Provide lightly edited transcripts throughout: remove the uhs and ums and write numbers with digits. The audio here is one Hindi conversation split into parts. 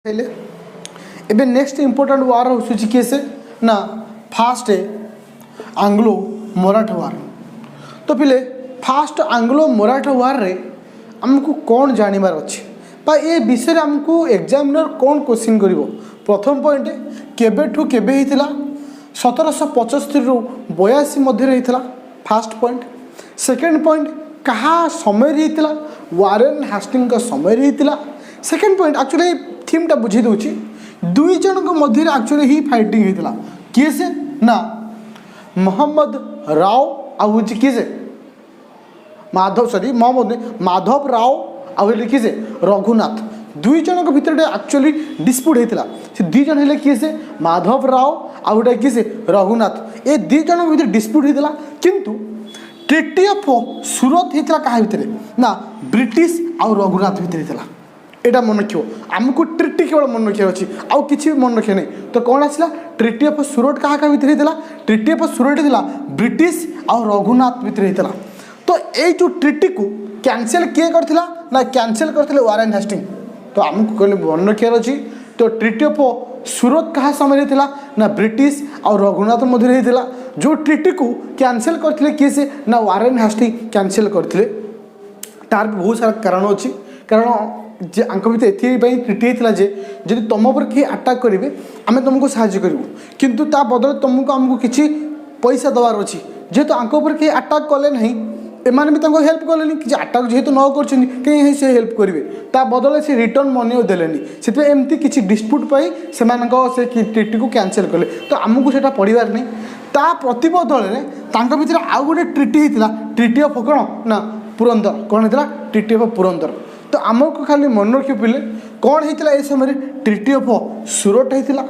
हेले एबे नेक्स्ट इंपोर्टेंट वार होसुची केसे ना फास्ट आंग्लो मराठा वार। तो पिले फास्ट आंग्लो मराठा वार रे हमको कौन जानवर अच्छे बा ए विषय आमको एग्जामिनर कौन क्वेश्चन करिवो। प्रथम पॉइंट केबेठू केबे हितला 1775 रु 82 मध्य रहितला फास्ट पॉइंट। सेकंड पॉइंट कहा समय रहितला वारेन हास्टिंग का समय रहितला। सेकंड पॉइंट एक्चुअली थीमटा बुझे दूची दुई जन मध्य एक्चुअली ही फाइटिंग होता किए से ना मोहम्मद राव आउ किए से माधव सॉरी मोहम्मद माधव राव आउ किए से रघुनाथ दुई जन भितर एक्चुअली डिस्प्यूट होता से दुई जन हेले किए से माधव राव आउ किए से रघुनाथ ए दुई जन भितर डिस्प्यूट होता किंतु ट्रिटी ऑफ सूरत होता क्या भितर ना ब्रिटिश आउ रघुनाथ भितर होता एटा मन रखियो आमको ट्रिटी केवल मन रखिया अच्छी आउ किसी मन रखे नहीं। तो कौन आसला ट्रिटी ऑफ सूरत क्या क्या भितर होता ट्रिटी ऑफ सूरत होता ब्रिटिश आउ रघुनाथ भितर होता। तो ये जो ट्रिटी को कैंसिल किए करथिला ना कैंसिल करथिले वारेन हास्टिंग। तो आमको कहले मन रखियार अच्छी। तो ट्रिटी ऑफ सूरत क्या समय होता ना ब्रिटिश और रघुनाथ मध्य होता। जो ट्रिटी को कैंसिल करथिले किए से ना वारेन हास्टिंग कैंसिल करथिले। तार बहुत सारा कारण अच्छी कारण जे आंक भितर एथि ट्रिटी होता जे जदि तुम उपर किए अटैक करेंगे आम तुमको साहाय्य करूँ किंतु ता बदले तुमको आमको किसी पैसा देवार अच्छी जेहेतु आंक उपर किए अटैक कले ना एमाने भी हेल्प कले कि अटैक जेहेतु न कर से हेल्प करेंगे ता बदले से रिटर्न मनी देलेनी से एमती किसी डिस्प्यूट पाई से ट्रिटी को कैंसिल कले। तो आमको से पढ़ार नहीं ता प्रतिबदल में भितर आउ गोटे ट्रिटी होता ट्रिटी ऑफ कौन ना पुरंदर कौन होता ट्रिटी ऑफ पुरंदर। तो आमको खाली मन रखियो पिले कौन होता ए समय ट्रिटी ऑफ सूरत होता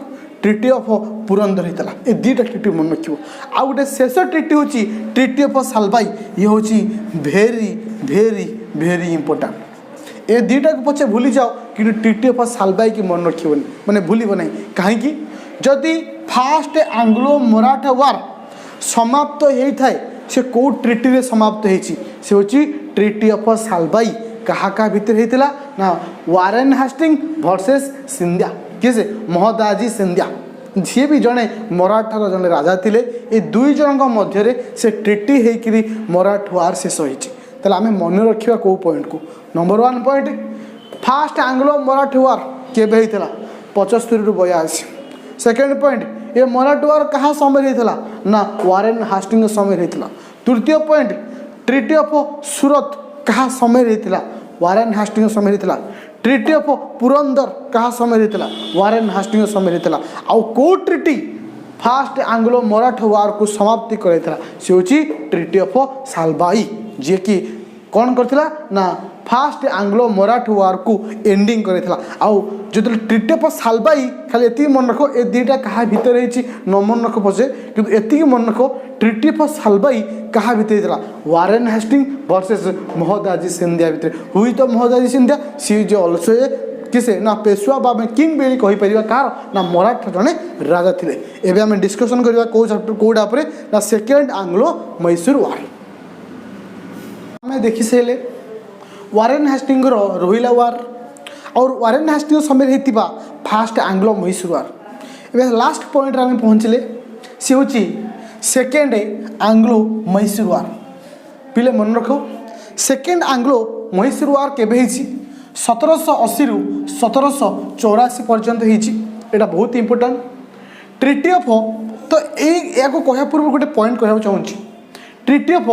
ट्रिटी ऑफ पुरंदर होता ए दुईटा ट्रिटी मन रखियो। आउ गोटे शेष ट्रिटी हूँ ट्रिटी ऑफ सालबाई ये हूँ भेरी भेरी भेरी इंपोर्टाट ए दुईटा को पचे भूली जाओ कि ट्रिटी ऑफ सालबाई की मन रखिबनी माने भूलिब नहीं कहीं जदि फास्ट आंग्लो मराठा वार समाप्त होता है से कौ ट्रिटी रे समाप्त होती से हूँ ट्रिटी ऑफ सालबाई क्या भितर होता ना वारेन हास्टिंग वर्सेस सिंधिया किसे महदाजी सिंधिया जी भी जड़े मराठार जड़े राजा थे ये दुई जन मध्य से ट्रिटी होकर मराठा वार शेष होता आम मन रखा कौ पॉइंट को number 1 point first Anglo Maratha war केबे होता 75 रु 82। सेकेंड पॉइंट ये मराठा वार क्या समय होता ना वारेन हास्टिंग समय होता। तृतीय पॉइंट ट्रिटी ऑफ सूरत क्या समय होता वारेन हास्टिंग समय होता। ट्रिटी ऑफ पुरंदर क्या समय होता वारेन हास्टिंग समय होता। आउ कौ ट्रिटी फास्ट आंग्लो मराठा वार को समाप्ति कराइला से हूँ ट्रिटी ऑफ सालबाई जी कि कौन करथिला ना फास्ट आंग्लो मराठा वार को एंडिंग कराइला। आउ जो ट्रिटी ऑफ सालबाई खाली एति मन रखो ए दुईटा क्या भितर न मन रख पचे कि एति मन रखो ट्रिटी ऑफ सालबाई क्या भितर होता वारेन हास्टिंग वर्सेस महदाजी सिंधिया भितर हुई। तो महदाजी सिंधिया सी जो ऑल्सो किसे ना पेशवा बा किंग बेली कहीपर कार ना मराठा जड़े राजा थे। एवं आम डिस्कसन करवा कौ चैप्टर कौटा पर ना सेकेंड आंग्लो मैसूर वार आम देखी सारे वारेन हास्टिंग रोहिला वार और वारेन हास्टिंग समय होता फास्ट आंग्लो मैसूर वार। एवं लास्ट पॉइंट आम पहुँचले सी हूँ सेकेंड आंग्लो मैसूर वार। पिले मन रख सेकेंड आंग्लो मैसूर वार केबे 1780 रु 1784 पर्यंत होता बहुत इंपोर्टेंट ट्रिटी ऑफ। तो या कहया पूर्व गोटे पॉइंट कहना चाहूँ ट्रिटी ऑफ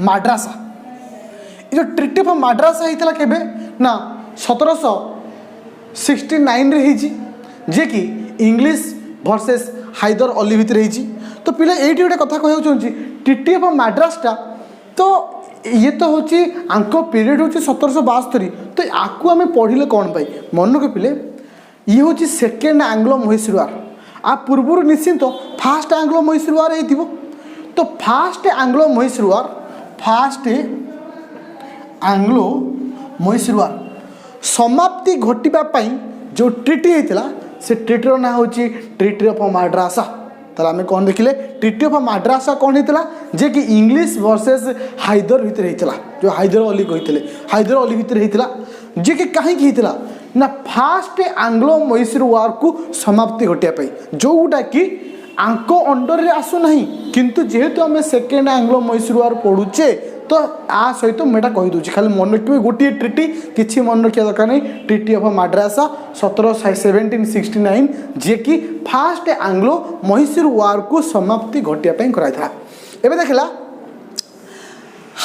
माड्रासा ये ट्रिटी ऑफ माड्रासा होता केबे ना 1769 रे जे कि इंग्लिश वर्सेस हैदर अली भितर होती। तो पिला ये गोटे कथा कहना चाहूँगी ट्रिटी ऑफ माड्रासटा तो ये तो हूँ आंक पीरियड हूँ 1772। तो आपको आम पढ़ले कौन पाई मन के पिले ये हूँ सेकेंड आंग्लो मैसूर वार आ पूर्व निश्चिंत फास्ट आंग्लो मैसूर वार हो। तो फास्ट आंग्लो मैसूर वार फास्ट आंग्लो मैसूर वार समाप्ति घटापी जो ट्रिटी होता से ट्रिटर ना हूँ ट्रिटी ऑफ माड्रासा। ताला आम कौन देखिले ट्रिटी ऑफ माड्रासा कौन होता जे कि इंग्लिश वर्सेस हैदर भितर होता जो हैदर अली कहते हैदर अली भितर होता जे कि कहीं होता ना फास्ट आंग्लो मैसूर वार को समाप्ति घटाई जोटा कि आंक अंडर रे आसु नहीं किंतु जेहेतु आम सेकेंड आंग्लो मैसूर वार पढ़ुचे तो आ सहित मुझे कहीदे खाली मन रखिए गोटे ट्रिटी किसी मन रखा दरकार नहीं ट्रिटी ऑफ माड्रासा 1769 जी कि फास्ट आंग्लो मैसूर वार को समाप्ति घटाई कराई एवं देखला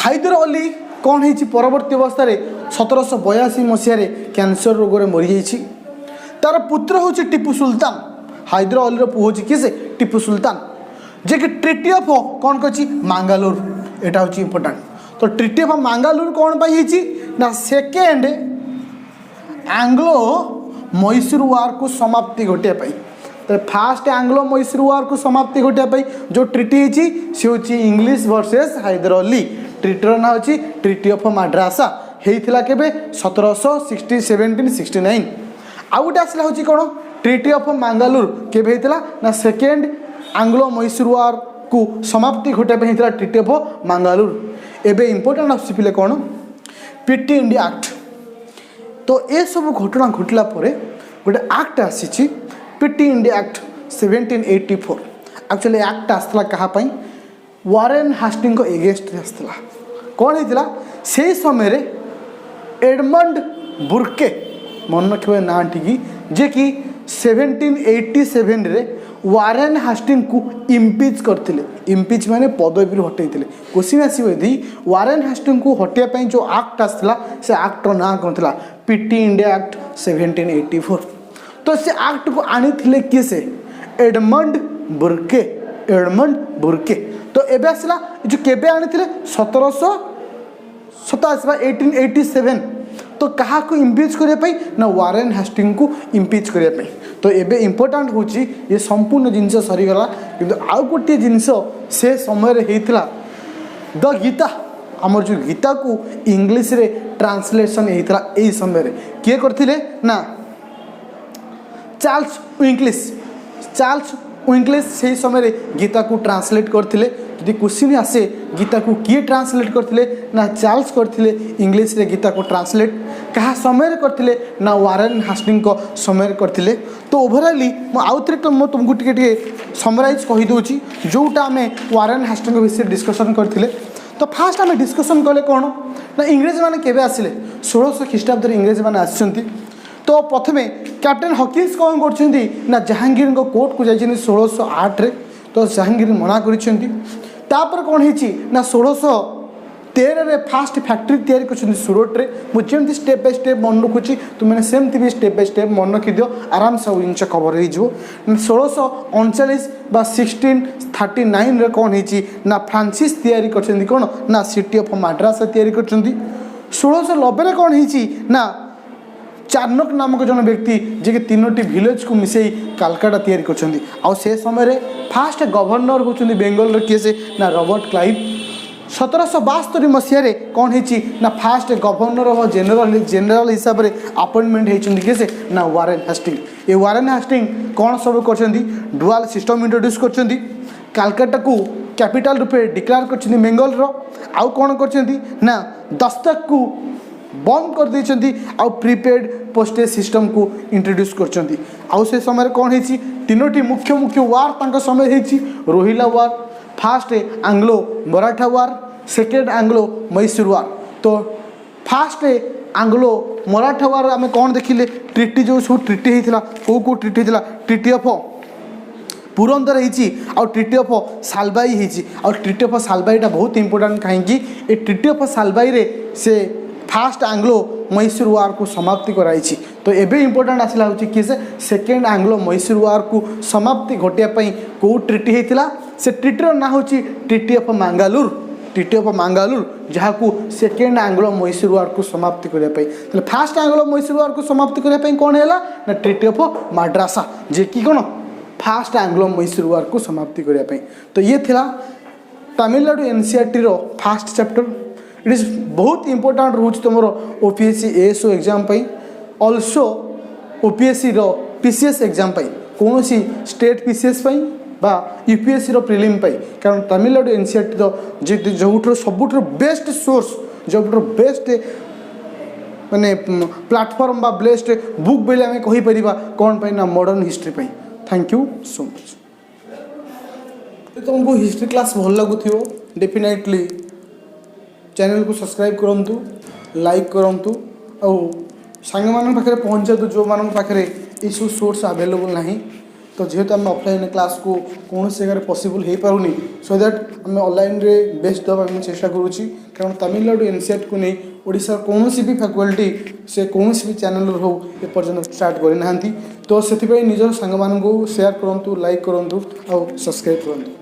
हैदर अली कौन है परवर्ती अवस्था 1782 मसीह कैंसर रोग में मरी जाइए तार पुत्र हूँ टीपू सुल्तान हैदर अली पुह हूँ किए से टीपू सुल्तान जे कि ट्रिटी ऑफ कौन कही मांगालोर यहाँ हूँ इंपोर्टाट तो ट्रिटी ऑफ मांगालोर कौन पाई ना सेकेंड आंग्लो मैसूर वार को समाप्ति घटाई तो फास्ट आंग्लो मैसूर वार को समाप्ति घटाई जो ट्रिटी सी हूँ English versus Haider Ali twitter ना अच्छी ट्रिटी ऑफ माड्रासा होता के 1769 आउ गोटे आसला हूँ कौन ट्रिटी ऑफ मांगालोर केवे होता ना सेकेंड आंग्लो मैसूर वार को समाप्ति घटाई होता ट्रिटी ऑफ मांगालोर एवं इंपोर्टाट आस पे कौन पीटी इंडिया एक्ट तो ये सब घटना घटला गोटे एक्ट आसी PT India act 1784 actually act आसला कहापाई वारेन हास्टिंग को एगेंस्ट आसला कौन होता से समय एडमंड बुर्के मन रखिए ना टी जे कि 1787 रे वारेन हास्टिंग को इम्पिच करते इम्पिच माने पदवी हटई क्वेश्चन आसो यदि वारेन हास्टिंग को हटाई जो एक्ट आसला से एक्टर ना कौन था पीटी इंडिया एक्ट 1784 तो से एक्ट को आनी किए से एडमंड बुर्के तो एबे आसला जो केबे आनी 1887 तो क्या को इम्पिच करने ना वारेन हास्टिंग को इम्पिच करने तो एबे इम्पोर्टाट हूँ ये संपूर्ण जिनस सरीगला किंतु आउ गोटे जिनस से समय होता द गीता आमर जो गीता को इंग्लिश रे ट्रांसलेशन होता यही समय किए करथिले ना चार्ल्स विंकलिश से समय गीता को ट्रांसलेट करते यदि क्वेश्चन आसे गीता को किए ट्रांसलेट करते ना चार्ल्स करते इंग्लिश रे गीता को ट्रांसलेट क्या समय करते ना वारेन हास्टिंग को समय करते तो ओवरऑली आउ थे तुमको टे समराइज कहीदे जोटा आम वारेन हास्टिंग विषय डिस्कसन करते तो फास्ट आम डिस्कसन कले कौन ना इंग्रेज मैंने केवे आसिले 1600 ख्रीष्टाब्द इंग्रेज मैंने आसछन्ति तो प्रथमे कैप्टेन हकिन्स कौन करछन्ति ना जहांगीर को कोर्ट को जाइछन्ति 1608 रे तो जहांगीर मना करिछन्ति तापर कौन होइछि ना 1613 रे फास्ट फैक्ट्री तैयारी करछन्ति सूरत रे मु जेमति स्टेप बाय स्टेप मन रखुछि तुमने सेमति भी स्टेप बाय स्टेप मन रखि दियो आराम से जिनस कवर हो जो 1639 बा 1639 रे कौन होइछि ना फ्रांसिस तैयारी करछन्ति कौन ना सिटी ऑफ माड्रास तैयारी करछन्ति 1690 रे कौन होइछि ना चार्नक नामक जन व्यक्ति जे कि तीनोटी विलेज को मिसई कालकाटा तैयारी करछन्ति आ से समय फास्ट गवर्नर होचन्ति बेंगल रे किए से ना रॉबर्ट क्लाइव 1772 मसीह कौन होइछि ना फास्ट गवर्नर ऑफ जनरल हिसाब से अपॉइंटमेंट होइछन्ति किए से ना वारेन हास्टिंग ये वारेन हास्टिंग कौन सब करछन्ति डुअल सिस्टम इंट्रोड्यूस करछन्ति कालकाटा को कैपिटल रूपे डिक्लेयर करछन्ति बेंगल रो आउ कौन करछन्ति ना दस्तक को बंद कर देछन्ति आउ प्रीपेड पोस्टेज सिस्टम को इंट्रोड्यूस करछन्ति आउ से समय कौन होइछि तीनोटी मुख्य मुख्य वार तांका समय होइछि Rohilla war first Anglo Maratha war second Anglo Mysore war तो फास्ट आंग्लो मराठा वार आम कौन देखिले ट्रिटी जो सब ट्रिटी होता कौ ट्रिटी होता ट्रिटी ऑफ पुरंदर आउ ट्रिटी ऑफ सालबाई आउ ट्रिटी ऑफ सालबाईटा बहुत इंपोर्टेंट कहीं ये ट्रिटी ऑफ सालबाई रे से फास्ट आंग्लो मैसूर वार को समाप्ति कराई तो एबे इंपोर्टेंट आसला हूँ कि से सेकेंड आंग्लो मैसूर वार को समाप्ति घटाई कौ ट्रिटी होता से ट्रिटर ना हूँ ट्रिटी ऑफ मांगालुर जहाँ को सेकेंड आंग्लो मैसूर वार को समाप्ति करने फास्ट आंग्लो मैसूर वार को समाप्ति करने कौन है ना ट्रिटी ऑफ माड्रासा जे कि कौन फास्ट आंग्लो मैसूर वार को समाप्ति करने तो ये थिला तमिलनाडु एनसीईआरटी रो फास्ट चैप्टर इट इज बहुत इंपोर्टेंट रोच तुम OPSC ASO exam also OPSC रो पीसीएस एग्जाम कौन सी स्टेट पीसीएस बा यूपीएससी रो प्रिलिम कारण तमिलनाडु एनसीईआरटी जो सबुठ बेस्ट सोर्स जो बेस्ट माने प्लेटफॉर्म बा बेस्ट बुक बोले आम कहीपर कौन पाई ना मॉडर्न हिस्ट्री पाई। Thank you so much. तुमको हिस्ट्री क्लास भल लगुथिबो डेफिनेटली चैनल को सब्सक्राइब करंतु, लाइक करंतु और सांग मान पाखे पहुँचातु जो मान पाखे ये सब सोर्स अवेलेबल नहीं। तो जेहेतु आम ऑफलाइन क्लास को कौन से जगह पॉसिबल हो पारुनी सो दैट आम ऑनलाइन रे बेस्ट दबा चेष्टा करुँची कारण तमिलनाडु एनसीईआरटी को नहीं ओडिशा कौन भी फैकल्टी से कौन भी चैनल हो एपर्यंत स्टार्ट करना। तो से निज सांग मान शेयर करूँ, लाइक करूँ और सब्सक्राइब करूँ।